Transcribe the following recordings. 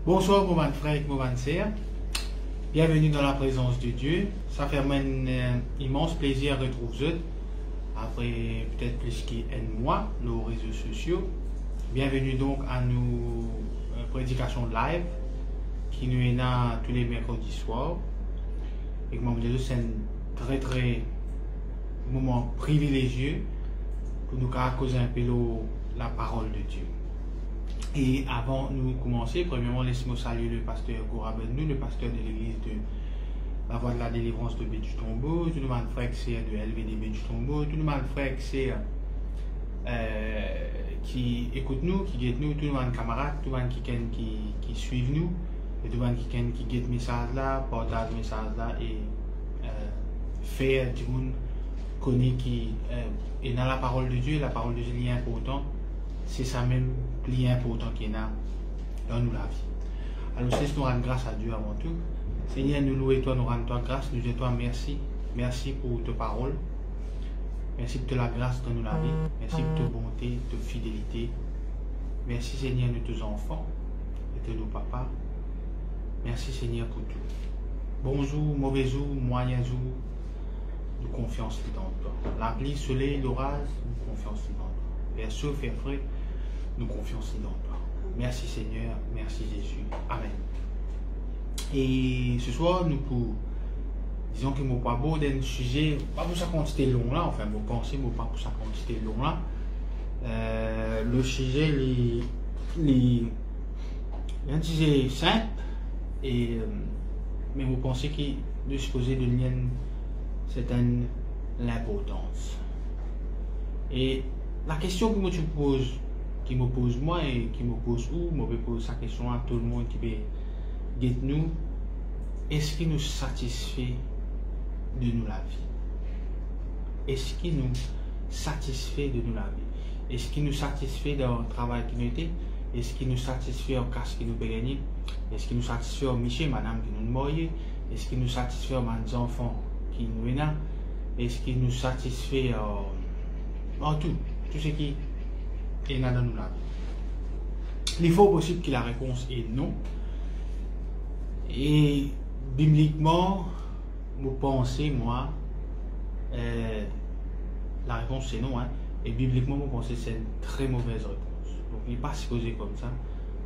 Bonsoir, mon frère et mon sœur. Bienvenue dans la présence de Dieu. Ça fait un immense plaisir de retrouver vous après peut-être plus qu'un mois nos réseaux sociaux. Bienvenue donc à nos prédications live qui nous est là tous les mercredis soirs. Et comme je dis, c'est un très moment privilégieux pour nous causer un peu la parole de Dieu. Et avant de nous commencer, premièrement, laissez-moi saluer le pasteur Cora Benou, le pasteur de l'église de la Voie de la Délivrance de Bédu Tombeau, tout le monde frère de LVD Bédu Tombeau, tout le monde frère qui écoute nous, qui guette nous, tout le monde camarade, tout le monde qui suit nous, et tout le monde qui guette le message là, partage le message là et fait du monde connaît qui est dans la parole de Dieu. La parole de Dieu est importante. C'est ça même plus important qu'il y a dans nous la vie. Alors, c'est nous rendre grâce à Dieu avant tout. Seigneur, nous louons toi, nous rendons toi grâce, nous disons toi merci. Merci pour ta parole. Merci pour la grâce dans nous la vie. Merci pour ta bonté, ta fidélité. Merci Seigneur de tes enfants et de nos papas. Merci Seigneur pour tout. Bonjour, mauvais jour, moyen jour, nous confiance dans toi. La pluie, le soleil, l'orage, nous confiance dans toi. Vers chaud, vers frais, nous confiance dans toi. Merci Seigneur, merci Jésus. Amen. Et ce soir, nous pour disons que mon pas beau d'un sujet, pas pour sa quantité long là, enfin, vous pensez, pas pour sa quantité long là. Le sujet, un sujet simple, et, mais vous pensez qu'il est supposé de lien certaine l'importance. Et la question que qui me pose moi et qui me pose où, je pose sa question à tout le monde qui peut guetter nous, est-ce qu'il nous satisfait de nous la vie? Est-ce qu'il nous satisfait de nous la vie? Est-ce qu'il nous satisfait dans le travail qui nous était? Est-ce qu'il nous satisfait en casse qui nous peut gagner? Est-ce qu'il nous satisfait en monsieur, madame qui nous marié? Est-ce qu'il nous satisfait en mes enfants qui nous est là? Est-ce qu'il nous satisfait en tout ce qui est là dans nous la vie? Il faut possible que la réponse est non. Et bibliquement, vous pensez, moi, la réponse c'est non. Hein, et bibliquement, vous pensez que c'est une très mauvaise réponse. Donc, il n'est pas supposé comme ça.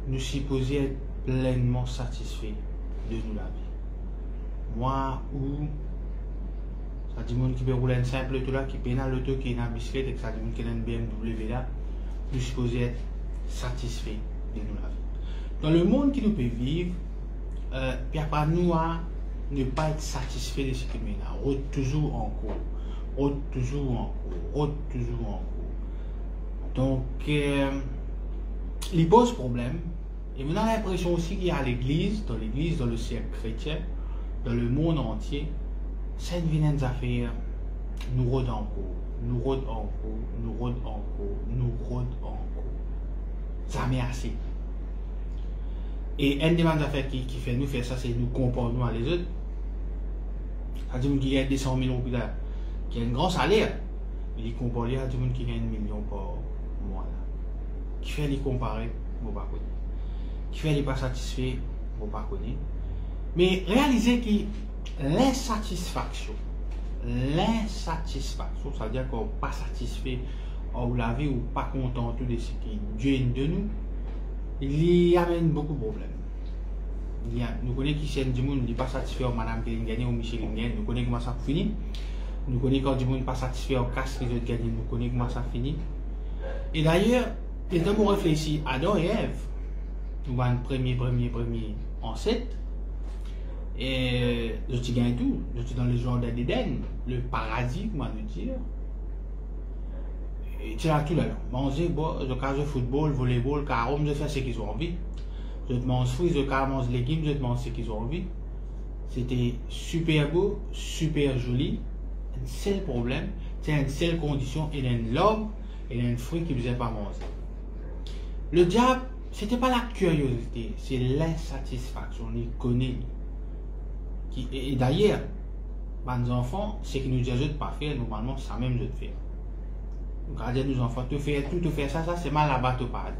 Nous supposons être pleinement satisfaits de nous la vie. Moi, ou ça dit monde qui peut rouler un simple auto là, qui peut dans l'auto, qui est dans la bicyclette, et que ça dit monde qui a une BMW là, nous supposons être satisfaits de nous la vie. Dans le monde qui nous peut vivre, il n'y a pas nous à ne pas être satisfait de ce qui nous est là. Route toujours en cours. Route toujours en cours. Route toujours en cours. Donc, il pose problème. Et on a l'impression aussi qu'il y a à l'église, dans le cercle chrétien, dans le monde entier, cette vilaine affaire nous rôde en cours. Nous rôde en cours. Nous rôde en cours. Nous rôde en cours. Jamais assez. Et une des affaires qui fait nous faire ça, c'est nous comparer nous à les autres. C'est-à-dire qu'il y a des 100 000 euros qui a un grand salaire. Il compare à des gens qui gagnent 1 million par mois. Là. Qui fait les comparer, vous ne pas connaître. Qui fait les pas satisfaits, vous ne pas connaître. Mais réalisez que l'insatisfaction, ça veut dire qu'on n'est pas satisfait, ou la vie, ou pas content de ce qui Dieu est de nous, il y amène beaucoup de problèmes. Nous connaissons qui c'est du monde qui n'est pas satisfait au madame qui gagne, au Michel qui gagne, nous connaissons comment ça finit. Nous connaissons quand du monde n'est pas satisfait au casse qui gagne, nous connaissons comment ça finit. Et d'ailleurs, et quand on réfléchit à Adam et Ève, nous avons premier ancêtre, et je gagne tout, je suis dans le jardin d'Éden, le paradis, comment dire. Et tu as tout là, manger, boire, je casse le football, volleyball, carom, je fais ce qu'ils ont envie. Je te mange fruits, je mange légumes, je te mange ce qu'ils ont envie. C'était super beau, super joli. Un seul problème, c'est une seule condition, il y a une lobe, il y a un fruit qui ne faisait pas manger. Le diable, ce n'était pas la curiosité, c'est l'insatisfaction, on les connaît. Et d'ailleurs, mes enfants, ce qui nous disent de ne pas faire, normalement, ça même de faire. Regardez nos enfants, tout faire ça, c'est mal là-bas, tout pas.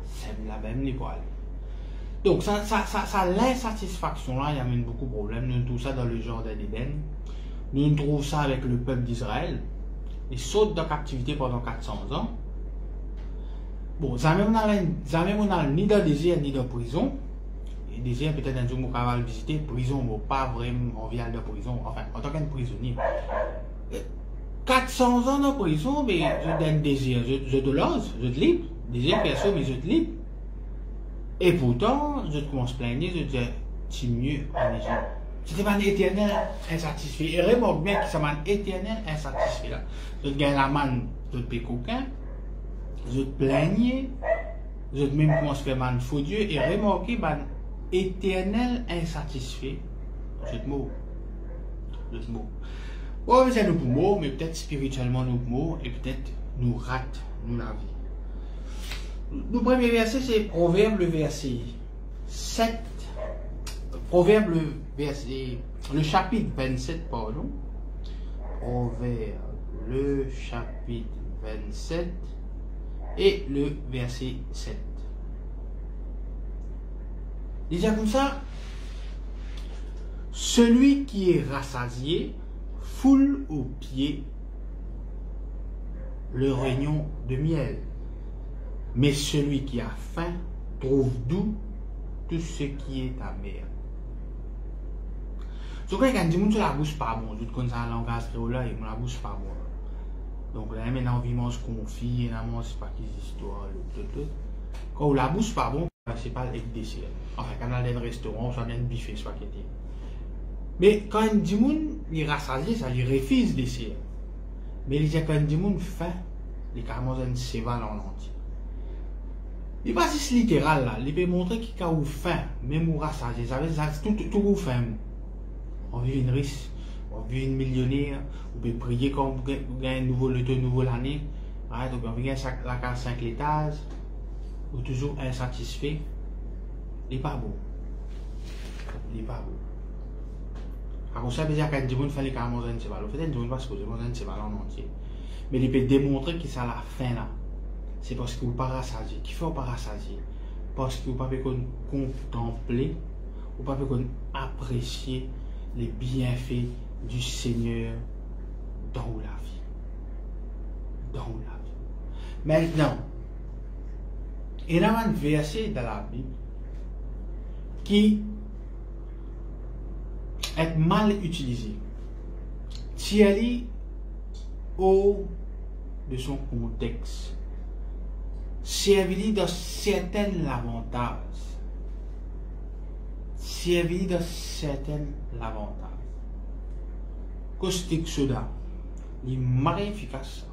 C'est là-bas, même pas aller. Donc, l'insatisfaction là, il y a même beaucoup de problèmes. Nous trouvons ça dans le jardin d'Éden. Nous trouvons ça avec le peuple d'Israël. Ils sautent de captivité pendant 400 ans. Bon, ça même on a ni dans le désert ni dans la prison. Le désert, peut-être un jour, on va le visiter. Prison, bon, pas vraiment envie de prison. Enfin, en tant qu'un prisonnier. 400 ans dans la prison, mais je donne désir. Je te lance, je te libre. Désir, perso, mais je te libre. Et pourtant, je commence à plaigner, je dis, c'est mieux en Égypte. C'était un éternel insatisfait. Et remarque bien que c'est un éternel insatisfait là. Je te gagne la manne, je te paie coquin, je te plaigne, je te même commence à faire man faux Dieu, et remarquez, un éternel insatisfait. Je te mot. Je te mot. Bon, c'est nous pour mots, mais peut-être spirituellement nous pour mots, et peut-être nous rate, nous la vie. Le premier verset, c'est Proverbe, le verset 7. Proverbe, le chapitre 27, pardon. Proverbe, le chapitre 27 et le verset 7. Il dit comme ça, celui qui est rassasié foule aux pieds le réunion de miel. Mais celui qui a faim trouve doux tout ce qui est amer. Donc, quand on dit que la bouche pas bon, je connais ça en langage créole, la bouche pas bon. Donc, là, maintenant, on se confie, c'est pas qu'ils histoires, quand la bouche pas bon, c'est pas le dessert. Enfin, quand on a un restaurant, on a un buffet spaghetti. Mais quand on dit qu'il est rassasié, ça lui refuse le dessert. Mais il dit quand on dit qu'il faim, il est carrément un séval en entier. Il n'est pas si littéral là, il peut montrer qu'il a faim, même ou rassasié, ça veut dire tout ou faim. On vit une riche, on vit une millionnaire, on peut prier quand on gagne un nouveau loto, nouveau l'année, donc on vient la case 5 étages, ou toujours insatisfait. Il n'est pas beau. Il n'est pas beau. Alors ça veut dire qu'un dimanche fait les carrément un cheval. En fait, un dimanche va se poser un cheval en entier. Mais il peut démontrer que ça a la fin là. C'est parce que vous ne pouvez pas rassasier. Qui fait pas rassasier? Parce que vous ne pouvez pas contempler, vous ne pouvez pas apprécier les bienfaits du Seigneur dans la vie. Dans la vie. Maintenant, il y a un verset dans la Bible qui est mal utilisé. Thierry, au de son contexte, servir dans certains avantages. Servir dans certains avantages. Caustique soda, il est mal efficace.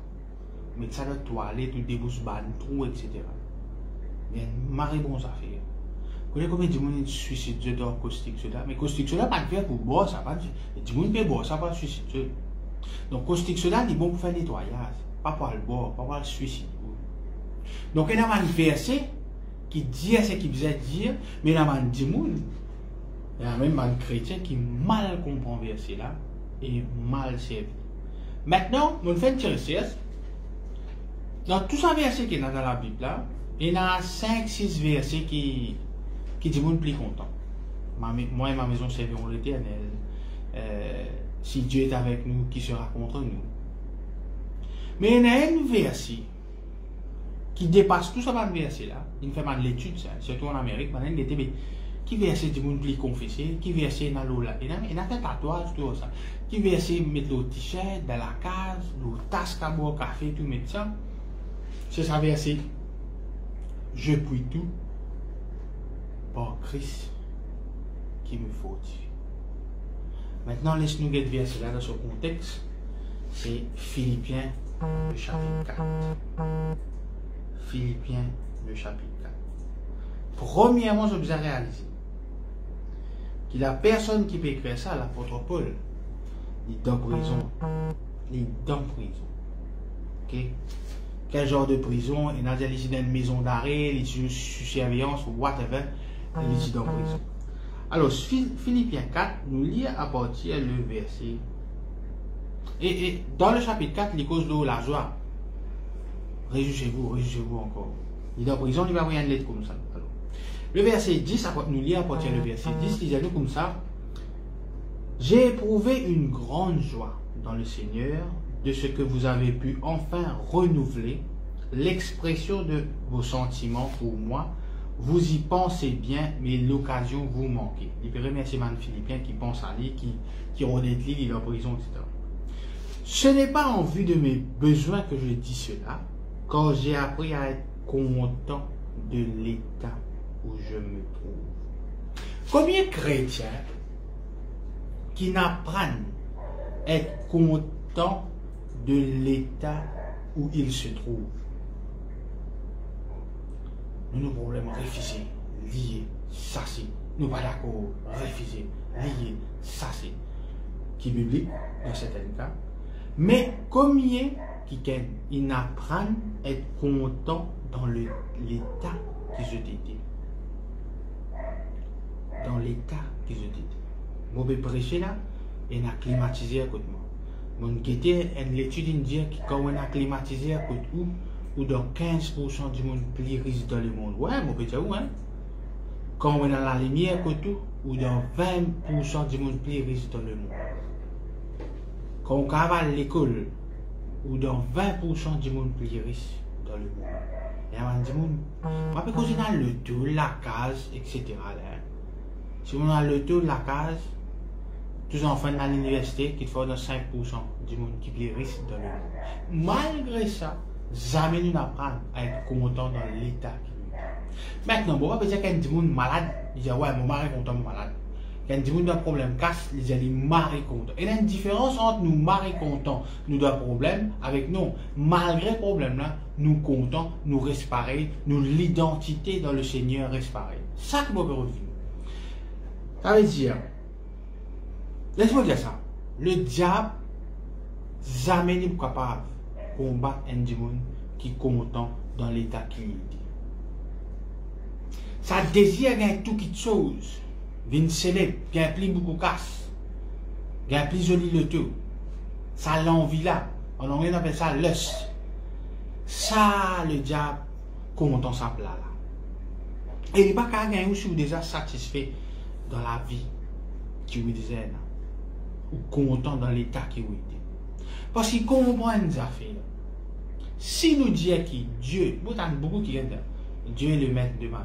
Mais ça doit toilette, tout débouche, trou, etc. Il y a une marée bonne affaire. Vous connaissez combien de gens se suicident dans caustique soda? Mais caustique soda, pas de faire pour boire, ça pas de faire. Les gens peut boire, ça pas de suicider. Donc caustique soda, c'est bon pour faire nettoyage. Pas pour le boire, pas pour le suicider. Donc il y a un verset qui dit ce qu'il faisait dire, mais il y a un dimoun, il y a même un chrétien qui mal comprend le verset là et mal servi. Maintenant, on fait une recherche. Dans tout ça verset qui est dans la Bible là, il y a 5-6 versets qui disent qu'on est plus content. Moi et ma maison serviront l'Éternel. Si Dieu est avec nous, qui sera contre nous? Mais il y a un verset qui dépasse tout ça dans le verset là. Il fait mal l'étude, surtout en Amérique. Qui verset dit qu'on peut confesser? Qui verset dans l'eau là? Il y a un tatouage, tout ça. Qui verset mettre le t-shirt dans la case, le tasse à boire café, tout mettre ça? C'est ça verset. Je puis tout par Christ qui me fortifie. Maintenant, laisse-nous get verset là dans ce contexte. C'est Philippiens, le chapitre 4. Philippiens, le chapitre 4. Premièrement, je vous ai réalisé qu'il n'y a personne qui peut écrire ça à l'apôtre Paul. Il est dans prison. Il est dans prison. Ok? Quel genre de prison? Il a ici dans une maison d'arrêt, il est sous surveillance, whatever. Il est dans prison. Alors, Philippiens 4, nous lisons à partir du verset. Et dans le chapitre 4, il cause de la joie. Réjouissez-vous encore. Il est en prison, il va envoyer une lettre comme ça. Alors, Le verset 10, nous lire à partir du verset 10, disait-nous comme ça. J'ai éprouvé une grande joie dans le Seigneur de ce que vous avez pu enfin renouveler l'expression de vos sentiments pour moi. Vous y pensez bien, mais l'occasion vous manque. Il peut remercier man Philippiens qui pense à lui, qui renaît lui, il est en prison, etc. Ce n'est pas en vue de mes besoins que je dis cela, car j'ai appris à être content de l'état où je me trouve. Combien de chrétiens qui n'apprennent à être contents de l'état où ils se trouvent? Nous problèmes réfusés, liés, ça c'est. Nous pas d'accord, réfusés, liés, ça c'est. Qui est biblique dans certains cas. Mais combien qui ils n'apprennent à être contents dans l'état qu'ils ont été. Dans l'état qu'ils ont été. Moi, je prêcher là, et on a climatisé à côté de moi. Mon guetté, une étude dit que quand on a climatisé à côté où, ou dans 15% du monde plus riche dans le monde. Ouais, mon petit où, hein? Quand on a la lumière à côté ou dans 20% du monde plus riche dans le monde. Quand on cavale l'école ou dans 20% du monde plus riche dans le monde. Et on dit, on peut causer dans le tour, la case, etc. Là. Si on a le tour, la case, tous les enfants dans l'université qui font dans 5% du monde qui est plus riche dans le monde. Malgré ça, jamais nous n'apprendre à être content dans l'état qui est. Maintenant, on va dire qu'il y a des gens malades, ils disent, ouais, mon mari est content, mon malade. Il y a des gens qui ont un problème casse, ils disent, mari content. Et il y a une différence entre nous, mari content, nous avons un problème, avec nous, malgré le problème là, nous comptons, nous respirer, nous l'identité dans le Seigneur respirer. Ça que moi je revenir. Ça veut dire, laisse-moi dire ça, le diable, jamais n'est pas capable de combattre un démon qui est content dans l'état qu'il est. Ça désire gagner tout qui chose. Vin célèbre, gagne plus beaucoup casse. Gagne plus joli le tout. Ça l'envie là. En anglais on appelle ça lust. Ça le diable content sa plat là. Et il n'est pas qu'à gagner aussi ou déjà satisfait dans la vie qui vous disait là. Ou content dans l'état qui vous était. Parce qu'il comprend une affaire. Si nous disons que Dieu, beaucoup qui viennent Dieu est le maître de ma vie.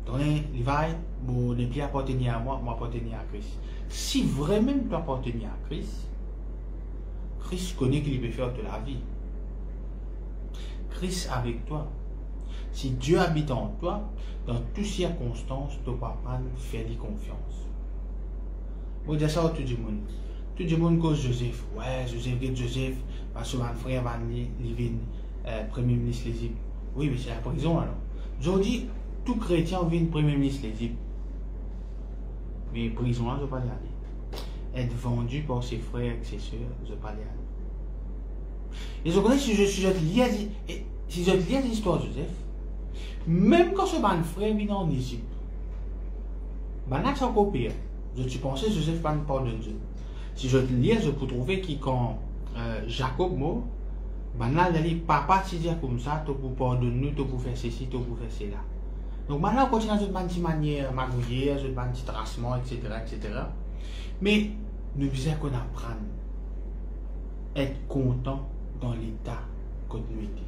Donc, il va ne plus appartenir à moi, m'appartenir à Christ. Si vraiment tu appartenir à Christ, Christ connaît qu'il peut faire de la vie. Christ avec toi. Si Dieu habite en toi, dans toutes circonstances, tu peux apprendre à faire lui confiance. Je dis ça à tout le monde. Tout le monde cause Joseph. Ouais, Joseph, parce que mon frère va venir Premier ministre l'Égypte. Oui, mais c'est la prison alors. Aujourd'hui, tout chrétien vient Premier ministre l'Égypte. Mais prison là, je ne vais pas y aller. Être vendu par ses frères et ses soeurs, je ne vais pas y aller. Et je connais si je te lis l'histoire de Joseph, même quand ce frère vient en Égypte, c'est encore pire. Je pensais que Joseph ne pardonne Dieu. Si je te lis, je peux trouver que quand Jacob mort, il dit papa, tu dis comme ça, tu peux pardonner nous, tu peux faire ceci, tu peux faire cela. Donc maintenant, on continue dans une petite manière magouillère, une petite tracement, etc., etc. Mais nous disons qu'on apprend à être content dans l'état qu'on nous était.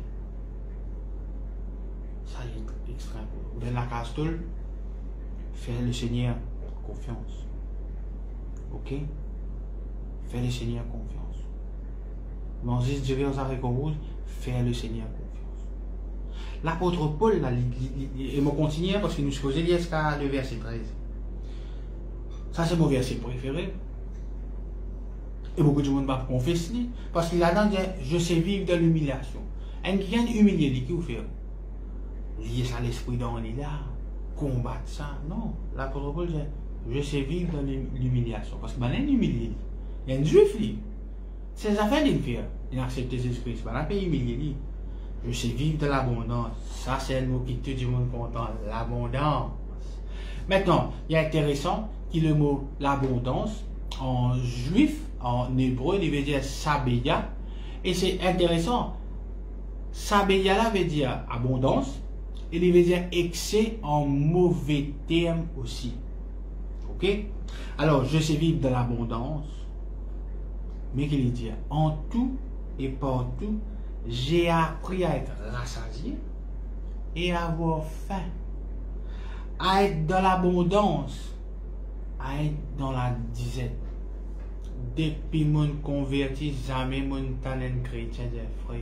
Ça est extrêmement. Dans la casse-toule, faire le Seigneur confiance. Ok? Faire le Seigneur confiance. Moses dirait aux haricots rouges, faire le Seigneur confiance. L'apôtre Paul, et je continue parce que nous supposons lire jusqu'à le verset 13. Ça, c'est mon verset préféré. Et beaucoup de monde va confesser parce qu'il a dit je sais vivre dans l'humiliation. Un qui vient humilier, qui vous fait lier ça l'esprit dans les là, combattre ça. Non, l'apôtre Paul dit je sais vivre dans l'humiliation. Parce que maintenant, il humilié. Il y a un juif, ses affaires, il fait. Il a accepté Jésus-Christ. Il n'a pas humilié. Je sais vivre de l'abondance. Ça, c'est le mot qui tout le monde content. L'abondance. Maintenant, il est intéressant que le mot l'abondance, en juif, en hébreu, il veut dire sabeya. Et c'est intéressant. Sabeya là veut dire abondance. Et il veut dire excès en mauvais termes aussi. Ok? Alors, je sais vivre dans l'abondance, mais qu'il dit en tout et partout, j'ai appris à être rassasié et à avoir faim. À être dans l'abondance, à être dans la disette. Depuis mon converti, jamais mon talent chrétien des frères,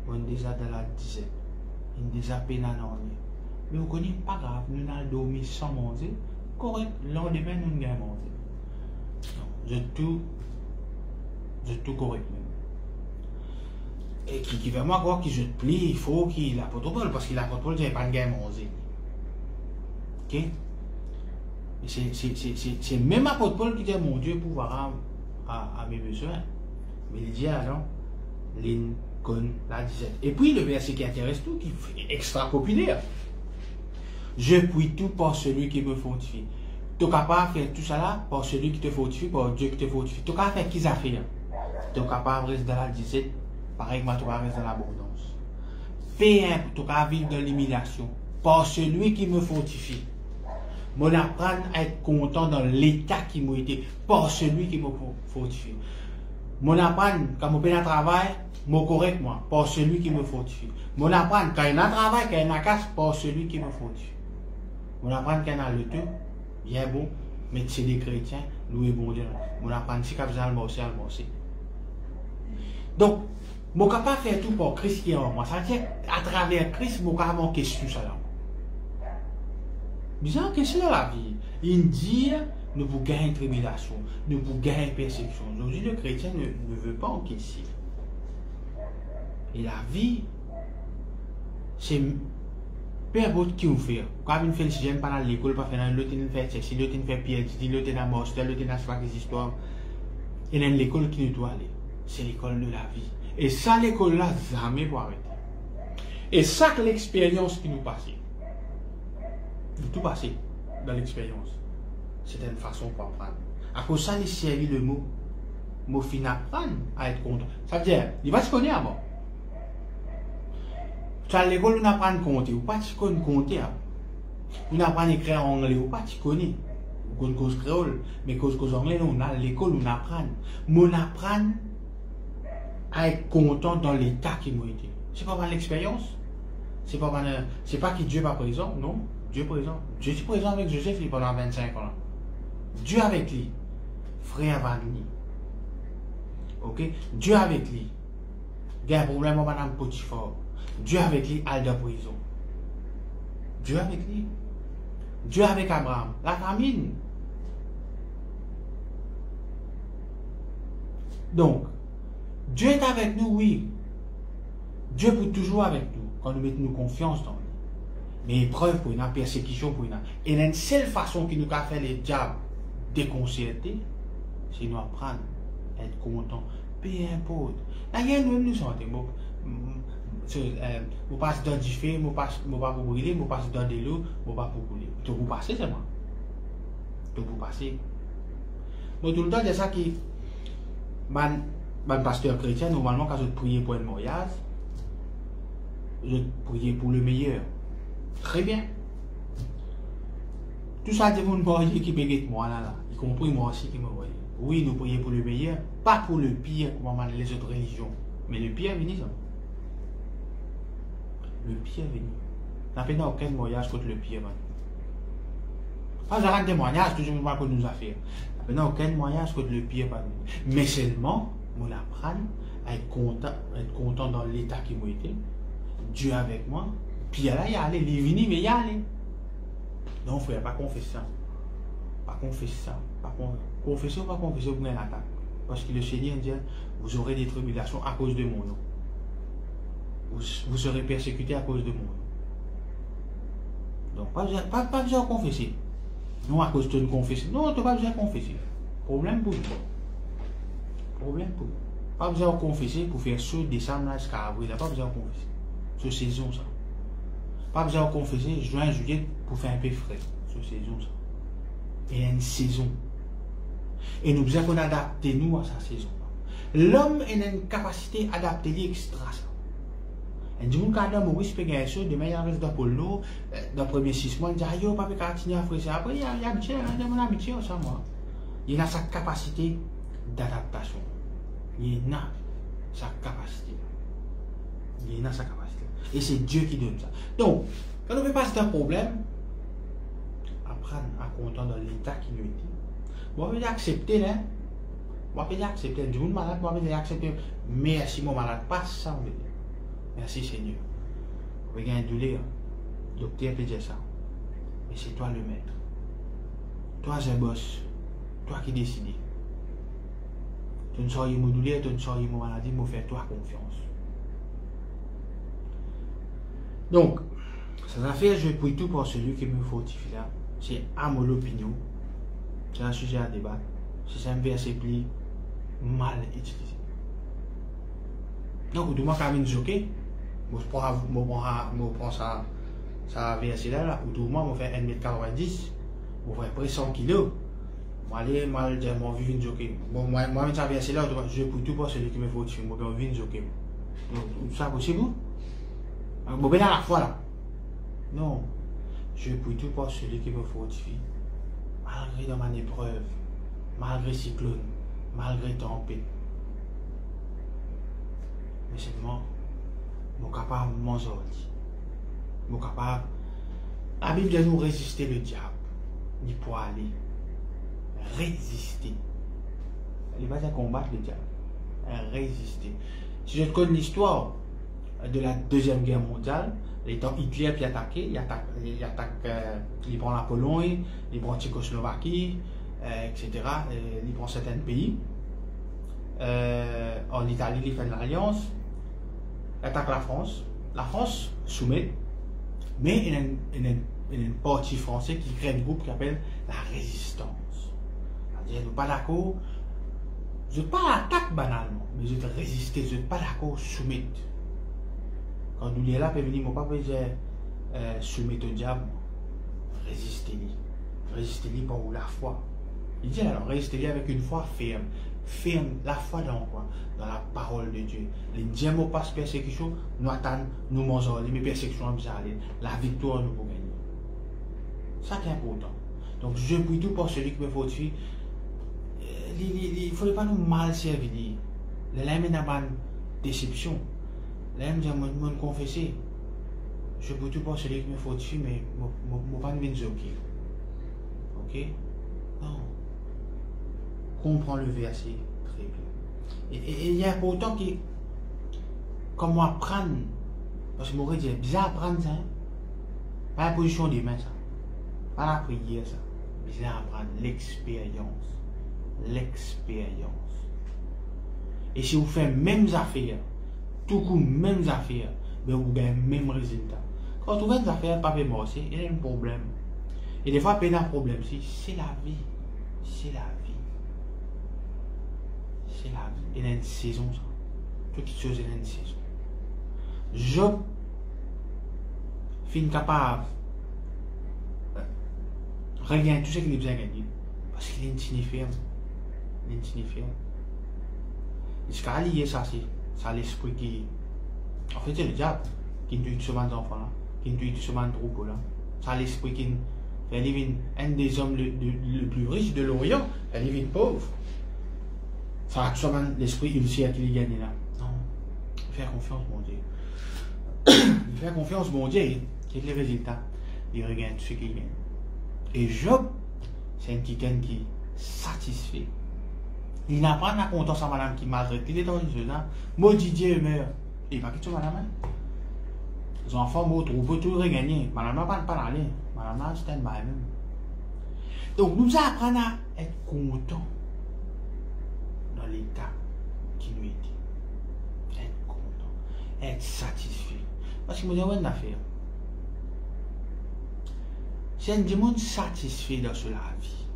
on déjà dans la disette. On déjà peine à dormir. Mais vous connaissez pas grave, nous avons dormi sans manger. Correct, lendemain nous avons mangé. Je tout correct même. Et qui veut moi croire qu'il je te plie, il faut qu'il apporte Paul, parce qu'il apporte Paul, j'ai pas de gain manger. Ok? C'est même apôtre Paul qui dit mon Dieu pouvoir à mes besoins. Mais il dit alors, Lincoln la disait. Et puis le verset qui intéresse tout, qui est extra populaire. Je puis tout par celui qui me fortifie. Tu es capable de faire tout ça là par celui qui te fortifie, par Dieu qui te fortifie. Tu es capable de faire qui ça fait. Tu es capable de rester dans la disette, pareil que tu es capable de rester dans l'abondance. Fais un, tu es capable de vivre dans l'humiliation, par celui qui me fortifie. Mon apprendre à être content dans l'état qui m'a été, par celui qui me fortifie. Mon apprendre, quand je fais un travail, je correct moi, par celui qui me fortifie. Mon apprendre, quand il y a un travail, quand il y a un casse, par celui qui me fortifie. Mon apprendre, quand il y a le temps, bien bon, mais c'est des chrétiens, nous est bon Dieu. Mon apprendre, si quand vous allez almorcer. Donc, je suis capable de faire tout pour Christ qui est en moi. Ça veut dire, à travers Christ, je suis capable de manquer tout ça là. Disons que c'est dans la vie. Il dit, nous pouvons gagner une tribulation, nous pouvons gagner une persécution. Aujourd'hui, le chrétien ne veut pas encaisser. Et la vie, c'est peu importe qui vous fait. Quand vous faites le sixième, pas dans l'école, pas faire l'autre, il fait ceci, l'autre, il fait pierre, l'autre, il a mort, l'autre, il a fait des histoires. Et dans l'école qui nous doit aller, c'est l'école de la vie. Et ça, l'école-là, jamais pour arrêter. Et ça, l'expérience qui nous passe. Tout passé dans l'expérience. C'était une façon pour apprendre. À cause de ça, il servi le mot fin apprendre à être content. Ça veut dire, il va se connaître avant. Tu as l'école, on apprend à compter, ou pas tu connais compter. On apprend à écrire en anglais, ou pas tu connais. On connaît cause créole, mais cause anglais, on a l'école, on apprend. Mais on apprend à être content dans l'état qui m'a été. C'est pas par l'expérience. C'est pas que Dieu n'est pas présent, non. Dieu est présent. Je suis présent avec Joseph pendant 25 ans. Dieu avec lui. Frère Wagner. Ok? Dieu avec lui. Il y a un problème avec Madame Potiphar. Dieu avec lui, à la prison. Dieu avec lui. Dieu avec Abraham. La famine. Donc, Dieu est avec nous, oui. Dieu peut toujours avec nous, quand nous mettons confiance dans lui. Mais épreuve pour une persécution pour une. Et la seule façon qui nous a fait les diables déconcertés, c'est nous apprendre à être content. Peu importe. D'ailleurs, nous sentons. Vous passez dans du feu, vous passez pour brûler, vous passez dans de l'eau, vous passez pour brûler. Tout vous passez, c'est moi. Tout vous passez. Donc, tout le temps, c'est ça qui. Le pasteur chrétien, normalement, quand je prie pour un mariage, je prie pour le meilleur. Très bien. Tout ça, c'est mon marié qui béguette moi là, y compris moi aussi qui me voyait. Oui, nous prions pour le meilleur, pas pour le pire, comme les autres religions. Mais le pire est venu, ça. Le pire est venu. N'a pas aucun mariage contre le pire. Pas de témoignage, toujours mal pour nous affaires. N'a pas aucun mariage contre le pire. Mais seulement, on apprend à être content dans l'état qui m'a été. Dieu avec moi. Puis là, il y a allé, il est venu, mais il y a allé. Non, frère, pas confesser ça. Pas confesser ça. Confesser ou pas confesser, vous avez une attaque. Parce que le Seigneur dit, vous aurez des tribulations à cause de mon nom. Vous serez persécutés à cause de mon nom. Donc, pas besoin de confesser. Non, à cause de nous confesser. Non, tu n'as pas besoin de confesser. Problème pour toi. Problème pour toi. Pas besoin de confesser pour faire ce décembre jusqu'à avril. Pas besoin de confesser. C'est saison ça. Pas besoin de confesser juin, juillet pour faire un peu frais. C'est saison ça. Et il y a une saison. Et nous besoin qu'on adapte nous à sa saison. L'homme a une capacité d'adapter extra ça. Et du monde qui a Maurice peut gagner ça, demain il arrive dans Polo, dans les premiers 6 mois, il dit ah yo, pas continuer à faire ça. Après il y a habitué, il y a mon habitué, ça moi. Il a sa capacité d'adaptation. Il a sa capacité. Il a sa capacité. Et c'est Dieu qui donne ça. Donc, quand on veut passer un problème, apprendre à compter dans l'état qui nous est. Bon, on va accepter, hein. On va accepter. Du monde malade, on va accepter. Merci, mon malade. Pas ça, on va dire. Merci, Seigneur. On va gagner une douleur. Le docteur peut dire ça. Mais c'est toi le maître. Toi, c'est le boss. Toi qui décides. Tu ne sors mon douleur, tu ne sors mon maladie, mais fais toi confiance. Donc, cette affaire, je prie tout pour celui qui me fortifie là. C'est à mon opinion. C'est un sujet à débattre. C'est un verset plus mal utilisé. Donc, tout le monde a mis une jockey. Je prends ça verset là. Ou tout le monde fait 1m90. Je fais près 100 kg. Moi, je dis, moi, je vis une jockey. Bon, moi, ça verset là. Je prie tout pour celui qui me fortifie. Moi, je vis une jockey. Donc, ça possible? Bon, ben à la fois là. Non. Je prie tout pour celui qui me fortifie. Malgré dans ma épreuve, malgré cyclone, malgré tempête. Mais seulement, je suis capable de m'en sortir. Je suis capable. La Bible dit nous résister le diable. Ni pour aller. Résister. Il va dire combattre le diable. Résister. Si je te connais l'histoire de la Deuxième Guerre mondiale, l'étant Hitler puis attaqué, il prend la Pologne, il prend la Tchécoslovaquie, etc. Il prend certains pays. En Italie, il fait l'alliance, il attaque la France. La France soumet, mais il y a une partie française qui crée un groupe qui s'appelle la résistance. C'est-à-dire, nous pas d'accord, je ne pas l'attaque banalement, mais je vais résister, je ne pas d'accord soumettre. Quand nous sommes là, peut venir, mon papa dit soumettre au diable, résistez-lui. Résistez-lui pour la foi. Il dit alors, résistez-lui avec une foi ferme. Ferme, la foi dans quoi? Dans la parole de Dieu. Les diamants passent persécution, nous attendons, nous mangeons, les persécutions, nous allons, la victoire nous pour gagner. Ça qui est important. Donc je prie tout pour celui qui me fortifie. Il ne faudrait pas nous mal servir. Les lames n'a pas de déception. Là, je me confesser. Je peux tout pour celui qui me fortifie, mais je ne pas venir joker. Ok? Non. Comprends le verset très bien. Et il y a important que, comme moi, apprendre, parce que moi, je dis, bien apprendre ça, pas la position des mains, ça. Pas la prière, ça. Bien apprendre l'expérience. L'expérience. Et si vous faites mêmes affaires, tout coup, mêmes affaires, mais vous avez le même résultat. Quand vous faites des affaires, pas marcher, il y a un problème. Et des fois, il y a un problème. C'est la vie. C'est la vie. C'est la vie. Il y a une saison, ça. Toute chose, il y a une saison. Job fin capable de regagner tout ce qu'il a besoin de gagner. Parce qu'il est insignifiant. Il est insignifiant. Jusqu'à lier ça, c'est l'esprit qui. En fait, c'est le diable qui tue tout ce monde d'enfants là, qui tue tout ce monde de troupeau là. C'est l'esprit qui fait vivre un des hommes le plus riche de l'Orient, fait vivre pauvre. Ça a tout l'esprit ulcère qui gagne là. Non. Faire confiance, mon Dieu. Faire confiance, mon Dieu, qui est le résultat. Il regagne tout ce qu'il gagne. Et Job, c'est un quelqu'un qui est satisfait. Il n'a pas de content sa madame qui maltraite. Il est dans une zone. Maudit Dieu meurt. Il va quitter madame. Les enfants, moi, troupeau, tout regagner. Madame n'a pas d'aller. Madame n'a pas de même. Donc, nous apprenons à être contents dans l'état qui nous est dit. Être content. Être satisfait. Parce que je me dis, ouais, une affaire. Si un monde satisfait dans cela vie,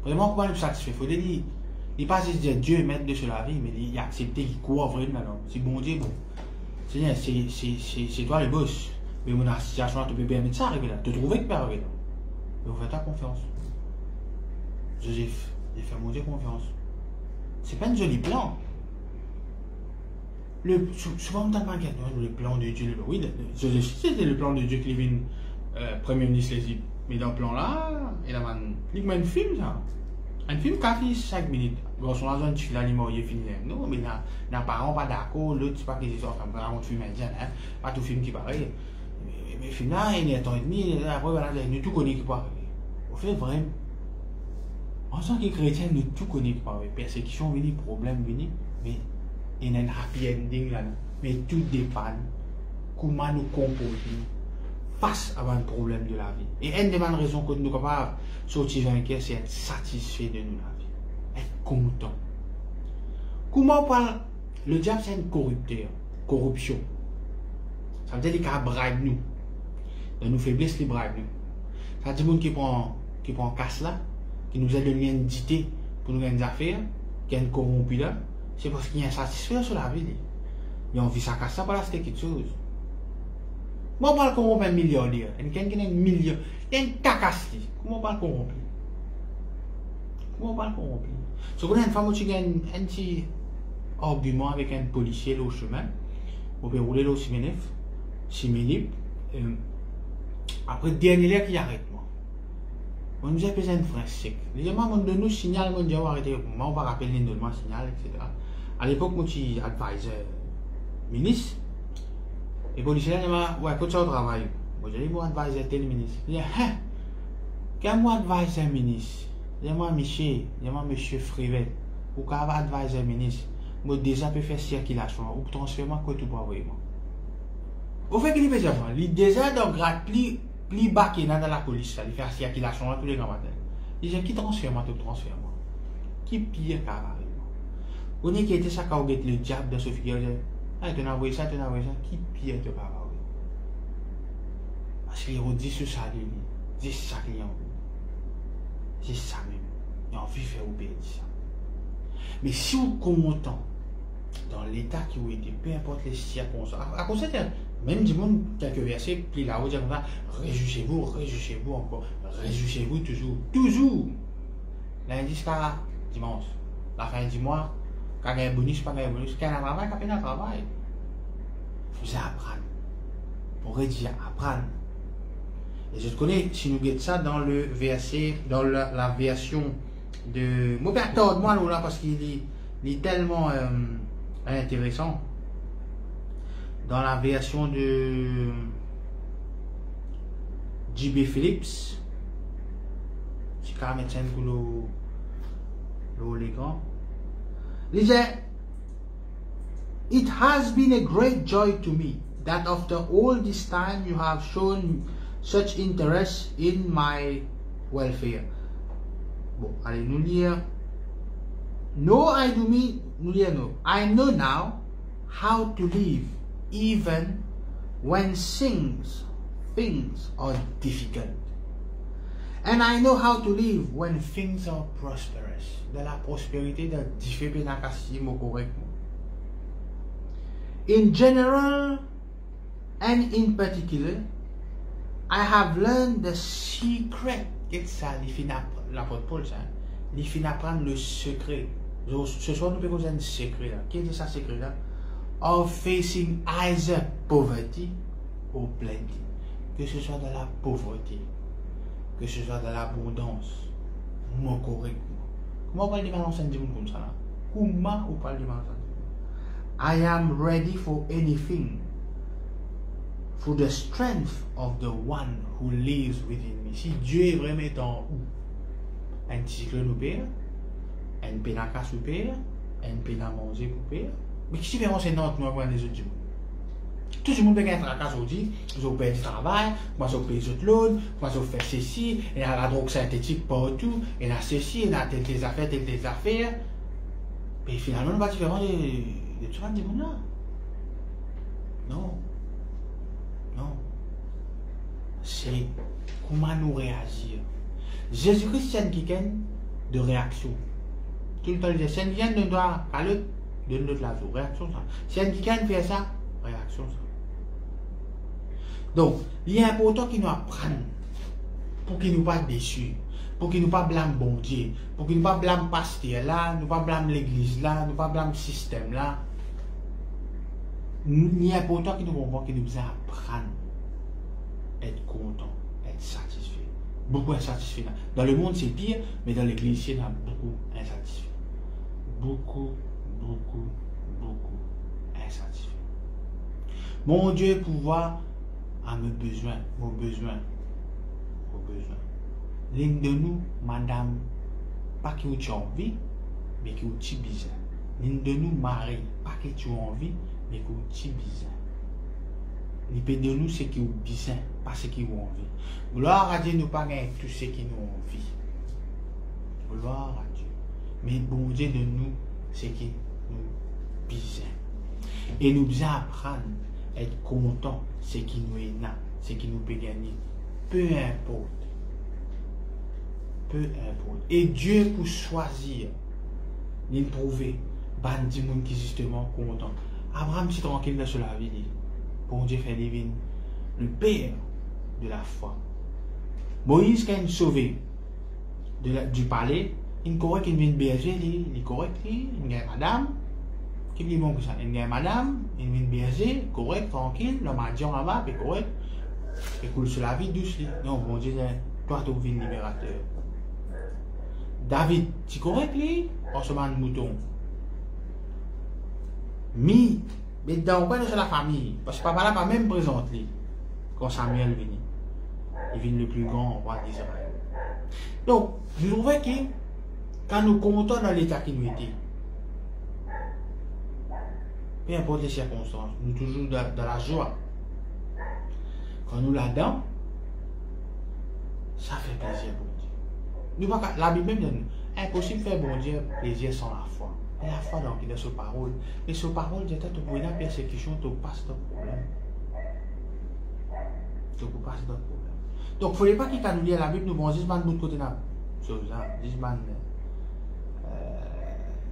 vraiment, pourquoi il est satisfait? Il faut dire, il n'est pas juste dire Dieu est maître de la vie, mais il accepte qu'il croit vraiment. C'est bon Dieu, bon. C'est toi le boss. Mais mon situation, tu peux permettre ça arriver là. Tu trouves que tu peux arriver là. Mais vous faites ta confiance. Joseph, il fait mon Dieu confiance. C'est pas un joli plan. souvent, on t'a pas le plan de Dieu. Oui, c'était le plan de Dieu qui vient Premier ministre. Mais dans le plan là, il y a un film, ça. Un film qui a fait 5 minutes. Bon, son agent, tu l'as dit, il fini. Non, mais les parents pas d'accord. L'autre, c'est pas qu'ils sont vraiment film indien. Pas tout film qui pareil. Mais le film là, il est temps et demi. Après, voilà, nous tout connaissons qui pareil. Au fait, vraiment. En tant que chrétien, nous tout connaissons qui pareil. Persécution, problème, mais il y a un happy ending là. Mais tout dépend comment nous comportons face à un problème de la vie. Et une des raisons que nous sommes capables de sortir vainqueurs, c'est être satisfait de nous la vie. Être content. Comment on parle? Le diable, c'est une corruption. Ça veut dire qu'il a bribe nous. Dans nos faiblesses, il bribe nous. Ça veut dire qui prend casse là, qui nous a donné une dité pour nous gagner des affaires, qui est un corrompu là, c'est parce qu'il est insatisfait sur la vie. Mais on vit sa casse là, parce que c'est quelque chose. Comment on parle corrompu un millionnaire? Quelqu'un qui a un million, il y a une cacasse. Comment on parle corrompu? Comment on parle corrompu? Si vous avez une femme qui a un petit argument avec un policier au chemin, vous pouvez rouler là 6 minutes, après le dernier l'air qui arrête moi. On nous a besoin de frein sec. Les gens m'ont donné un signal, on dit arrêtez, on va rappeler l'indolment signal, etc. À l'époque, moi je suis advisor ministre. Et les policiers disent, ouais, quand tu as au travail, moi je dis, moi advisor tel ministre. Je dis, hein, quand moi advisor ministre, je dis, moi monsieur Frivet, ou quand advisor ministre, moi déjà peut faire circulation, ou transférer moi quoi tout pour envoyer moi. Au fait qu'il fait ça, il déjà donc grade plus bas qu'il dans la police, il fait circulation tous les grands matins. Il dit, qui transfère moi, tout transfère moi. Qui pire qu'à moi. On est qui était ça quand on le diable dans ce figure. Ah, tu as envoyé ça, qui pire te parle. Parce qu'il dit sur ça, c'est ça qu'il y a. C'est ça même. Il a envie de faire oublier ça. Mais si vous êtes content dans l'état qui vous était, peu importe les circonstances, à cause de ça, même du monde, quelques versets, puis là-haut, dire comme ça, réjouissez-vous encore, réjouissez-vous toujours. Lundi jusqu'à dimanche, la fin du mois, quand il y a un bonus, pas un bonus, quand il y a un travail, quand il y a un travail. Vous apprendre. Pour dire apprendre. Et je connais, si nous guettons ça dans le verset, dans la version de. Moi, moi là, parce qu'il est tellement intéressant. Dans la version de J.B. Phillips, c'est quand même l'écran. Il disait, it has been a great joy to me that after all this time you have shown such interest in my welfare. Bon, allez, nous lire. No, I do mean, nous lire no. I know now how to live even when things are difficult. And I know how to live when things are prosperous. De la prospérité, de différents correctement. In general and in particular, I have learned the secret. Qu'est-ce que ça, l'apôtre Paul, ça? Il finit apprendre le secret. Ce soir, nous pouvons un secret là. Quel est ce secret là? Of facing either poverty or plenty. Que ce soit de la pauvreté, que ce soit de l'abondance, moi correctement. Comment on parle de l'ensemble du monde comme ça là? Comment on parle de l'ensemble? I am ready for anything, for the strength of the one who lives within me. Si Dieu est vraiment en où? Un petit cyclone nous perd, un pénacasse nous perd, un pénamanger pour perdre. Mais qui différence c'est notre nous avant les autres du monde? Tout le monde peut être à casa aujourd'hui, ils ont perdu du travail, moi j'ai payé les autres loans, moi j'ai fait ceci, il y a la drogue synthétique partout, il y a ceci, il y a telles affaires. Mais finalement, on va différent de tout le monde du monde là. Non. C'est comment nous réagir. Jésus-Christ, c'est quelqu'un de réaction. Tout le temps, il dit, c'est quelqu'un de doigt à l'autre, de l'autre la joue. Réaction, ça. Si quelqu'un fait ça, réaction, ça. Donc, il est important qu'il nous apprenne pour qu'il ne nous pas déçus, pour qu'il ne nous pas blâme bon Dieu, pour qu'il ne nous pas blâme pasteur là, nous pas blâme l'église là, nous pas blâme système là. Il est important que nous comprenions que nous devons apprendre à être content, à être satisfait. Beaucoup insatisfait. Dans le monde, c'est pire, mais dans l'église, il y a beaucoup insatisfait. Beaucoup insatisfait. Mon Dieu, pouvoir a mes besoins, mon besoin. L'une de nous, madame, pas qui tu as envie, mais qui tu besoin. L'une de nous, mari, pas qui tu as envie, mais qui tu besoin. L'ipé de nous, c'est qui ont besoin, pas ce qui ont envie. Gloire à Dieu, nous pas gagner tout ce qui nous ont envie. Gloire à Dieu. Mais bon Dieu de nous, c'est qui nous besoin. Et nous devons apprendre à être content, ce qui nous est là, ce qui nous peut gagner. Peu importe. Peu importe. Et Dieu pour choisir, il prouver, ban du monde qui justement content. Abraham si tranquille dans la vie. Bon Dieu fait divine, le père de la foi. Moïse quand il sauvé du palais, il correct qu'il vient berger, il est correct, il y a madame, qui dit bon que ça, il y a madame, il vient berger, correct, tranquille, le madion là-bas, il correct, il coule sur la vie douce. Non, bon Dieu, toi tu es libérateur. David, tu es correct, lui, en ce moment de mouton. Mais dans le coin de la famille, parce que papa là pas même présenté quand Samuel vient. Il vient le plus grand roi d'Israël. Donc, je trouve que quand nous comptons dans l'état qui nous était, peu importe les circonstances, nous toujours dans la joie. Quand nous là-dedans, ça fait plaisir pour Dieu. Nous pas la Bible même dit, impossible de faire bon Dieu plaisir sans la foi. Et la foi donc il est sur parole. Et sur parole, Dieu t'a pour la persécution, tu passes ton problème. Tu passes ton problème. Donc, il ne faudrait pas qu'il nous lire la Bible, nous vont dire de l'autre côté là.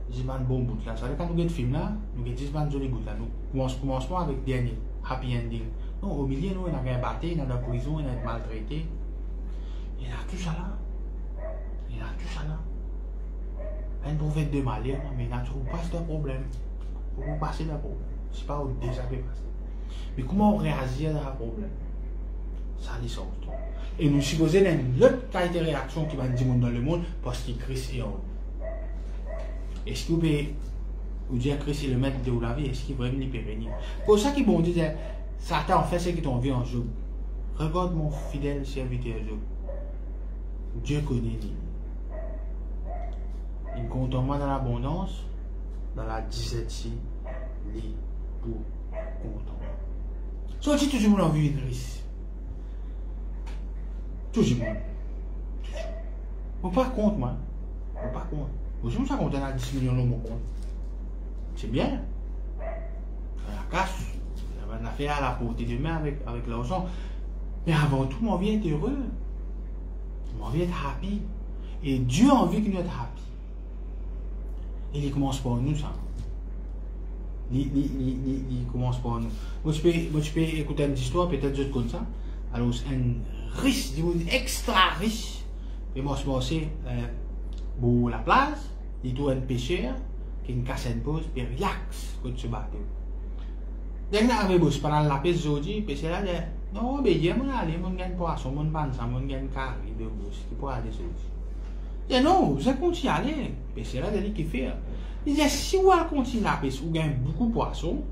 Disman bon bout là. Ça veut dire quand nous regardons le film là, nous regardons disman joli bout là. Nous commençons avec dernier, happy ending. Non, au milieu, nous, on a battu, on a la prison, on a maltraité. Il y a tout ça là. Il y a tout ça là. Un prophète de malheur, mais il a toujours pas de problème. Pour vous passer le problème. C'est pas où déjà fait passer. Mais comment on réagit à un problème? Ça les sort. Et nous supposons une autre qualité de réaction qui va dire dans le monde parce que Christ est en nous. Est-ce que vous pouvez vous dire que Christ est le maître de la vie? Est-ce qu'il va vraiment libérer? Pour ça qu'ils vont dire, Satan fait ce qui t'en vient en Job. Regarde mon fidèle serviteur Job. Dieu connaît lui. Il compte en moi dans l'abondance, dans la disette, lui pour content. So, si tout le monde a envie de Christ. Tout le monde. On ne pas compte, moi. On ne pas compte. Vous savez, ça compte à 10 millions de mon compte. C'est bien. La casse, on a fait à la portée de main avec l'argent. Mais avant tout, mon vie est heureux. Mon vie est happy. Et Dieu a envie qu'il nous soit happy. Et il commence par nous, ça. Il commence par nous. Moi, tu peux écouter une histoire, peut-être juste comme ça. Alors, un riche, extra riche. Et moi, je pense pour la place, il trouve un pêcheur qui a une casse une pause, puis relax quand tu bateau. Dès que nous avons pendant la pêche aujourd'hui, le pêcheur a dit non, mais il y a un poisson, un bansan, un carré de bouche qui pourra aller sur il dit non, vous continuez à aller. Mais c'est là qu'il fait. Il dit si vous continuez à pêcher, vous gagnez beaucoup de poissons,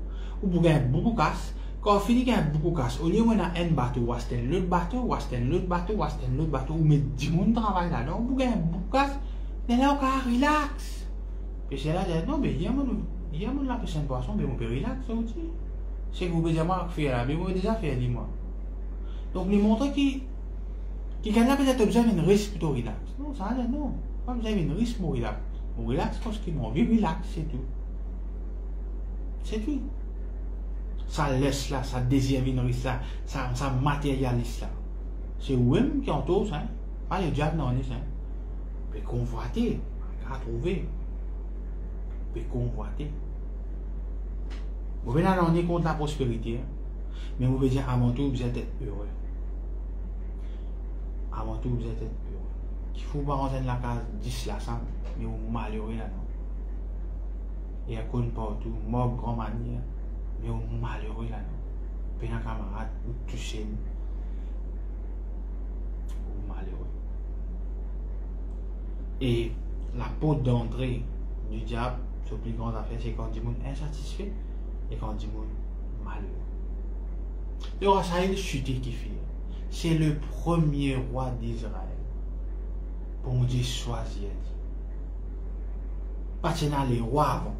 ou vous gagnez beaucoup de casse. Quand vous finissez gagner beaucoup de casse, au lieu de faire un bateau, ou acheter l'autre bateau, ou acheter l'autre bateau, ou acheter l'autre bateau, ou mettre 10 personnes travail là-dedans, vous gagnez beaucoup de casse. Mais là, on relax. Et c'est là qu'il dit non, mais il y a un pêche un poisson, mais on peut relax aussi. C'est que vous pouvez déjà faire là, mais vous avez déjà fait, dis-moi. Donc, nous montrons qui a peut-être besoin d'un risque plutôt relax. Non, ça n'a non. Pas besoin d'un risque pour relax. Pour relax parce qu'ils ont envie de relax, c'est tout. C'est tout. Ça laisse là, ça désire une risque là, ça matérialise là. C'est vous-même qui entoure ça. Pas les diables non, ça. Mais convoiter, à trouver. Mais convoiter. Vous venez à l'année contre la prospérité, mais vous pouvez dire avant tout, vous êtes heureux. Avant tout, vous êtes heureux. Il faut pas rentrer dans la case 10 là, ça, mais vous malheureux là, non. Et à cause partout, mort grand manière, Mais au malheureux là, non. Puis un camarade, ou touché, ou malheureux. Et la porte d'entrée du diable, c'est la plus grande affaire, c'est quand il est insatisfait et quand il est malheureux. Le roi Saül chuté qui fait. C'est le premier roi d'Israël. Bon Dieu choisi. Parce qu'il y a les rois avant.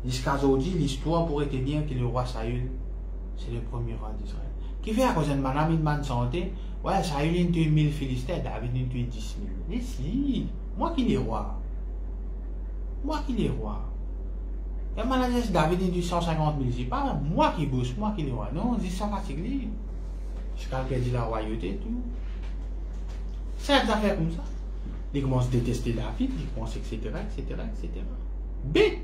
Jusqu'à aujourd'hui, l'histoire pourrait te dire que le roi Saül, c'est le premier roi d'Israël. Qui fait à cause de madame une bonne santé, ouais, Saül a tué 1000 Philistins, David a tué 10 000. Mais si, moi qui est roi. Moi qui est roi. Et maintenant, David a tué 150 000. C'est pas moi qui bosse, moi qui est roi. Non, c'est ça fatigue. Jusqu'à ce qu'il dit la royauté et tout. C'est des affaires comme ça. Il commence à détester David, il commence, etc. Bête!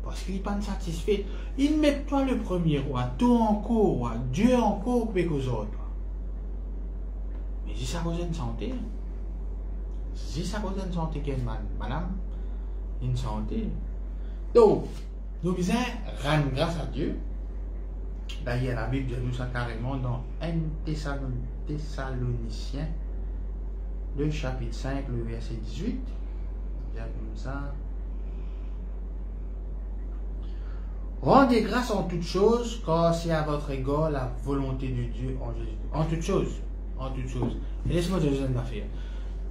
Parce qu'il n'est pas satisfait. Il met toi le premier roi, toi encore roi, Dieu encore que aux autres. Mais si ça cause une santé, si ça cause une santé qu'il y a madame, une santé. Donc, nous disons, rendre grâce à Dieu. D'ailleurs, la Bible dit nous ça carrément dans 1 Thessaloniciens, le chapitre 5, le verset 18. Bien comme ça. Rendez grâce en toutes choses, car c'est à votre égard la volonté de Dieu en Jésus. En toutes choses. En toutes choses. Et laisse-moi te dire une affaire.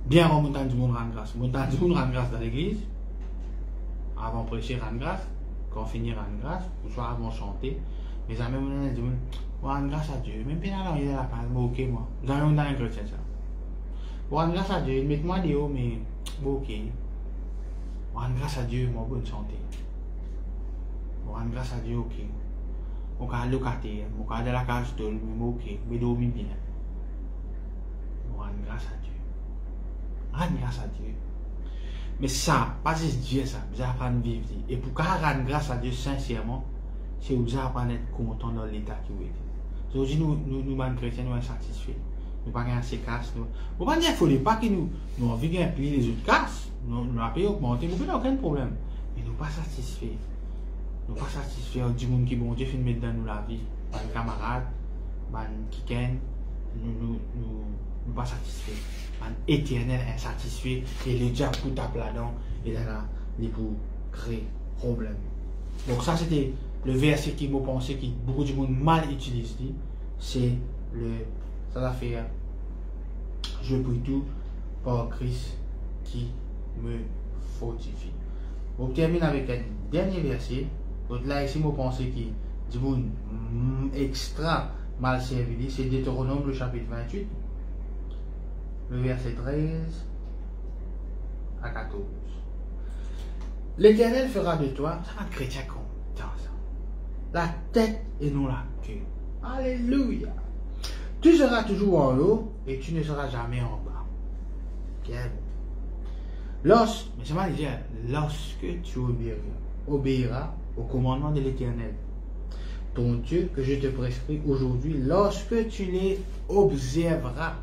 Bien avant montagne du monde rendre grâce. Montagne du monde rendre grâce dans l'église. Avant prêcher rendre grâce. Quand finir rendre grâce. Ou soit avant chanter. Mes amis me disent, rendre grâce à Dieu. Même bien là, il est là, ok moi. Vous avez un chrétien ça. Rendre grâce à Dieu. Mettez-moi des hauts, mais ok. Rendre grâce à Dieu, moi bonne santé. Rendre grâce à Dieu, ok. Mon cas locataire, mon cas de la case de mais ok, mais dormir bien. Rendre grâce à Dieu. Rendre grâce à Dieu. Mais ça, pas juste Dieu ça, vous apprendre à vivre. Et pour rendre grâce à Dieu sincèrement, c'est vous apprendre à être content dans l'état qui vous êtes. Aujourd'hui, nous, chrétiens, nous sommes satisfaits. Nous pas assez casse. Vous ne dire qu'il ne faut pas que nous envie de payer les autres casses. Nous la payons augmenter, nous n'avons aucun problème. Mais nous ne sommes pas satisfaits. Nous ne sommes pas satisfaits du monde qui bon Dieu fait mettre dans nous la vie. Les camarades, qui ken, nous ne sommes pas satisfaits. Éternel insatisfait et le diable tout tape là-dedans et là, il pour créer problème. Donc ça c'était le verset qui m'a pensé que beaucoup de monde mal utilise. C'est ça va faire je prie tout par Christ qui me fortifie. On termine avec un dernier verset. Donc là ici m'a pensé que du monde extra mal servi, c'est Deutéronome le chapitre 28. Le verset 13 à 14. L'Éternel fera de toi, ça va être chrétien content ça, la tête et non la queue. Alléluia. Tu seras toujours en haut et tu ne seras jamais en bas. Quel mais c'est mal dire, lorsque tu obéiras au commandement de l'Éternel, ton Dieu que je te prescris aujourd'hui, lorsque tu les observeras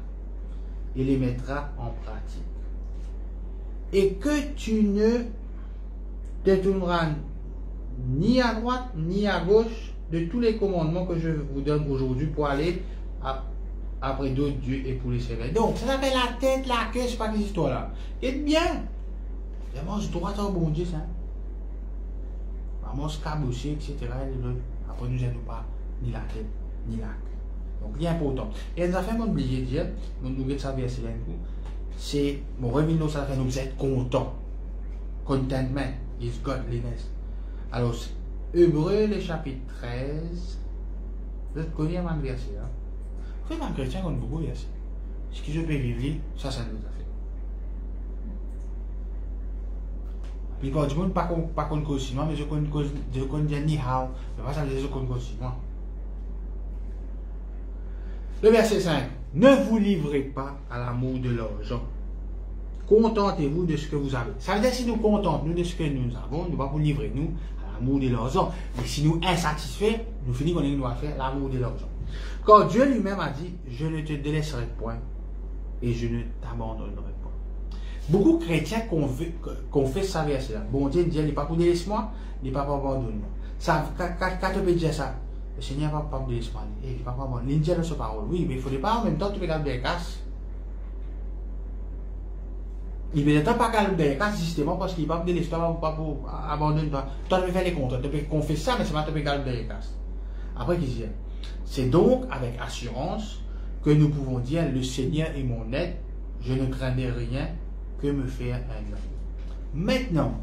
et les mettras en pratique. Et que tu ne te tourneras ni à droite ni à gauche de tous les commandements que je vous donne aujourd'hui pour aller après d'autres dieux et pour les servir. Donc, ça s'appelle la tête, la queue, c'est pas des histoires là. Et bien, vraiment, je dois être bon Dieu, ça. Vraiment, se cabocher, etc. Après, nous n'avons pas ni la tête, ni la queue. Donc, il est important. Et nous avons fait mon oublié de dire, nous avons ça verset là, c'est mon revenu, ça fait nous être content. Contentment is godliness. Alors, Hébreux, le chapitre 13, vous connaissez un verset là. Vous faites un chrétien comme beaucoup de versets. Ce que je peux vivre, ça nous a fait. La plupart du monde, pas qu'on cause moi, mais je connais ni how, mais pas ça, je connais cause moi. Le verset 5. Ne vous livrez pas à l'amour de l'argent. Contentez-vous de ce que vous avez. Ça veut dire que si nous contentons nous de ce que nous avons, nous ne va pas livrer nous à l'amour de l'argent. Mais si nous insatisfaits, nous finissons qu'on doit faire l'amour de l'argent. Car Dieu lui-même a dit, je ne te délaisserai point et je ne t'abandonnerai pas. Beaucoup de chrétiens qu'on fait ça verset là. Bon Dieu dit, il n'est pas pour délaisser moi, il n'est pas pour abandonner moi. Ça, quand tu peux dire ça, le Seigneur va pas me dire, il va pas me dire sa parole. Oui, mais il ne faudrait pas en même temps tu peux garder les casses. Il ne peut pas garder les casses justement parce qu'il va me dire l'histoire, pas pour abandonner toi. Toi, tu peux faire les comptes, tu peux confesser ça, mais c'est pas tu peux garder les casses. Après, qu'il dit, c'est donc avec assurance que nous pouvons dire, le Seigneur est mon aide, je ne craindrai rien que me faire un homme. Maintenant,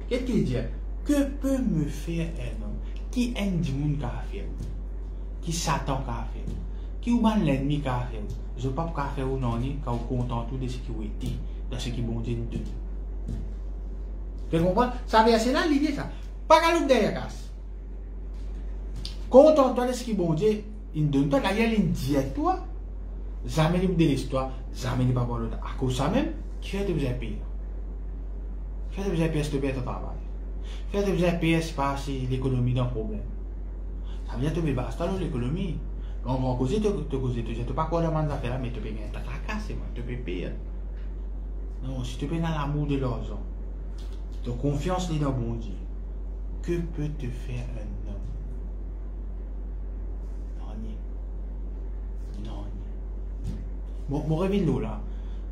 qu'est-ce qu'il dit? Que peut me faire un homme? Qui aime du monde qu'a fait? Qui Satan qu'a fait? Qui ou l'ennemi qu'a fait? Je ne peux pas faire ou non, quand on content tout de ce qui a été, de ce qui bon Dieu nous donne. Tu comprends? Ça veut dire, là l'idée, ça. Pas qu'à l'autre derrière casse. Content-toi de ce qui bon Dieu, il donne toi, il y a une diète, toi. Jamais de l'histoire, jamais de pas voir l'autre. À cause de ça même, qui fait de vous payer? Qui fait de vous payer si tu payes ton travail? Faire de vous payer, c'est pas si l'économie d'un problème. Ça veut dire que tu basta l'économie. Quand on va causer, tu pas quoi demander à faire, mais tu peux gagner ta casse, tu peux payer. Non, si tu peux dans l'amour de l'argent, ta confiance dans le bon Dieu, que peut te faire un homme? Non. Mon réveil là,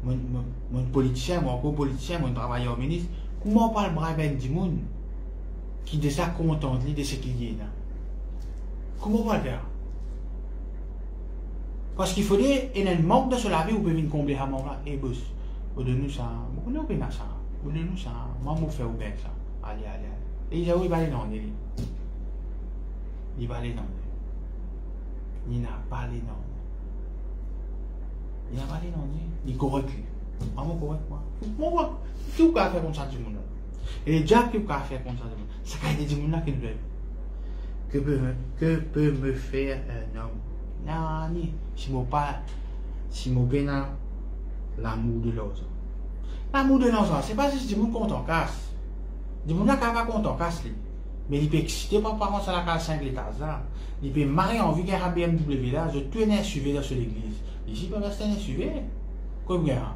mon politicien, mon co-politicien, mon travailleur ministre, comment on parle brave du monde qui de ça content de ce qu'il y a là? Comment on va le faire? Parce qu'il faudrait, il y a un manque de cela, vous pouvez venir combler à mon là, et boss, vous donnez ça, vous donnez ça, vous donnez ça, moi je fais bien ça, allez. Et il va aller dans les lits. Il va aller dans les lits. Il n'a pas les noms. Il n'a pas les noms. Il est correct. Maman correct, moi. Moi, qui vous a fait comme ça du monde? Et déjà qui vous a fait comme ça du monde? Ça a été du monde là qui nous aime. Que peut me faire un homme? Non, si je bien l'amour de l'autre. L'amour de l'autre, c'est pas juste du monde qu'on t'en casse. Du monde là qui va qu'on t'en casse. Mais il peut exciter par rapport à la case 5 l'étage là. Il peut marier en vue qu'il y a un BMW là. Je te n'ai suivi dans l'église. Ici, il peut rester un suivi. Comme ça.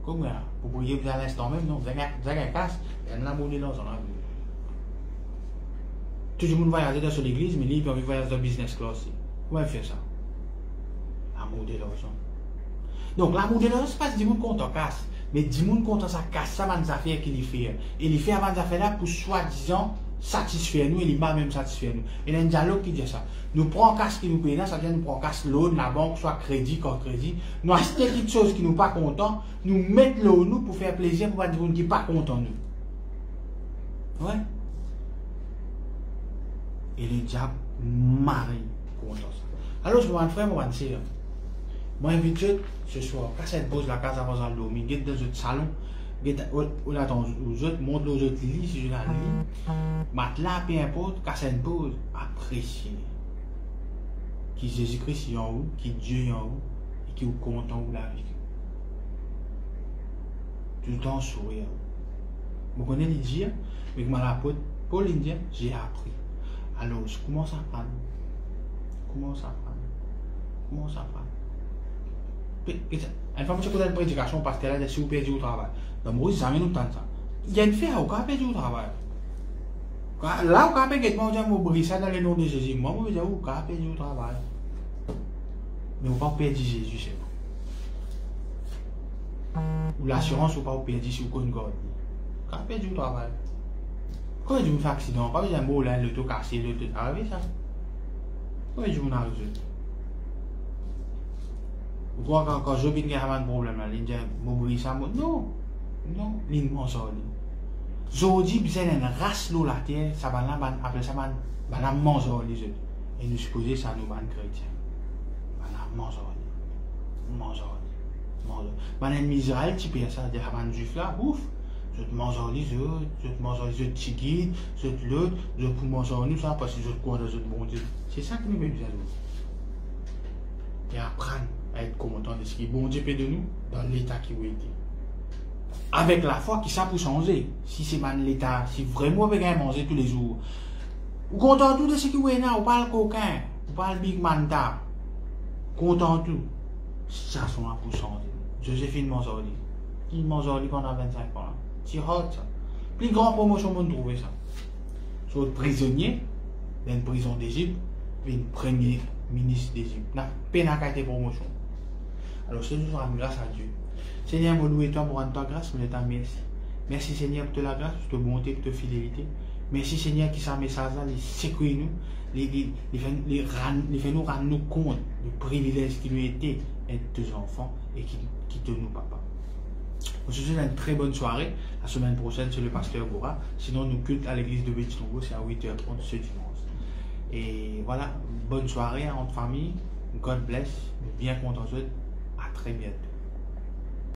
Comme ça. Pour prier vous à l'instant même, non. Vous avez un casse. Il y a un amour de l'autre. Tout le monde voyage dans l'église, mais lui, il peut voyager dans le business class. Comment il fait ça? L'amour de l'argent. Donc, l'amour de l'argent, ce n'est pas du monde qu'on t'en casse, mais du monde qu'on t'en casse, ça va nous affaires qu'il fait. Et il fait avant des affaires là pour soi-disant satisfaire nous, et il va même satisfaire nous. Et il y a un dialogue qui dit ça. Nous prenons casse qui nous paye là, ça veut dire nous prenons casse l'eau, la banque, soit crédit, contre crédit. Nous achetons quelque chose qui nous pas content, nous mettons l'eau nous pour faire plaisir pour des gens qui ne sont pas contents nous. Ouais. Et le diable marie contre ça. Alors, je vais frère, moi, je vais moi, invite ce soir, quand cette pose la case avant de dormir, get dans le salon, on attend aux autres, montre aux autres lits, si je la lis, matelas, peu importe, quand cette pose, apprécier. Qui Jésus-Christ est en haut, qui Dieu est en haut, et qui est content de la vie. Tout le temps sourire. Vous connaissez les dire, mais comme l'apôtre Paul dit, j'ai appris. Alors, je commence à apprendre. Une fois que je fais une prédication parce qu'elle a des sous perdus au travail. Donc, moi, jamais nous tente ça. Il y a une fille au cas perdu au travail. Là, au cas perdu, moi, je vais briser ça dans le nom de Jésus. Moi, je vais dire, au cas perdu au travail. Mais on ne va pas perdre Jésus, c'est bon. Ou l'assurance, on ne va pas perdre si on connaît God. Au cas perdu au travail. Quand je me fais accident, pas besoin de mots là, le tout cassé, le tout arrivé ça. Quand je me arrive. Ou quoi quand je viens de un problème là, il dit m'oublie ça, non, il m'en sort. Je dis besoin d'une race là la terre, ça va là, après ça va manger les autres. Et nous supposons ça nous ban chrétiens. Va manger. Ennemi Israël, tu peux ça, des ramans juifs là, ouf. Je te mange les autres, petits guides, je te l'autre, je peux manger nous ça parce que je te crois dans notre bon Dieu. C'est ça qui nous met besoin de nous. Et apprendre à être content de ce qui est bon Dieu fait de nous dans l'état qui vous été. Avec la foi qui ça pour changer. Si c'est mal l'état, si vraiment vous avez manger tous les jours. Vous content tout de ce qui vous est là, vous parlez coquin, vous parlez big manta. Content tout. Ça sont là pour changer. Joséphine Manzoli. Qui Manzoli pendant 25 ans. C'est hot ça. Plus grande promotion, on trouve ça. Sur le prisonnier, dans une prison d'Égypte, le premier ministre d'Égypte. N'a peine à quitter promotion. Alors, c'est nous rendre grâce à Dieu. Seigneur, je loue toi pour rendre ta grâce, mais je t'en remercie. Merci Seigneur pour ta grâce, pour ta bonté, pour ta fidélité. Merci Seigneur qui s'est message là, il sécurit nous, il fait nous rendre compte du privilège qui nous était d'être tes enfants et qui te nous papa. Je vous souhaite une très bonne soirée. La semaine prochaine, c'est le pasteur Bora. Sinon, nous culte à l'église de Bétis-Tongo, c'est à 8h30 ce dimanche. Et voilà, bonne soirée à notre famille. God bless. Bien content. À très bientôt.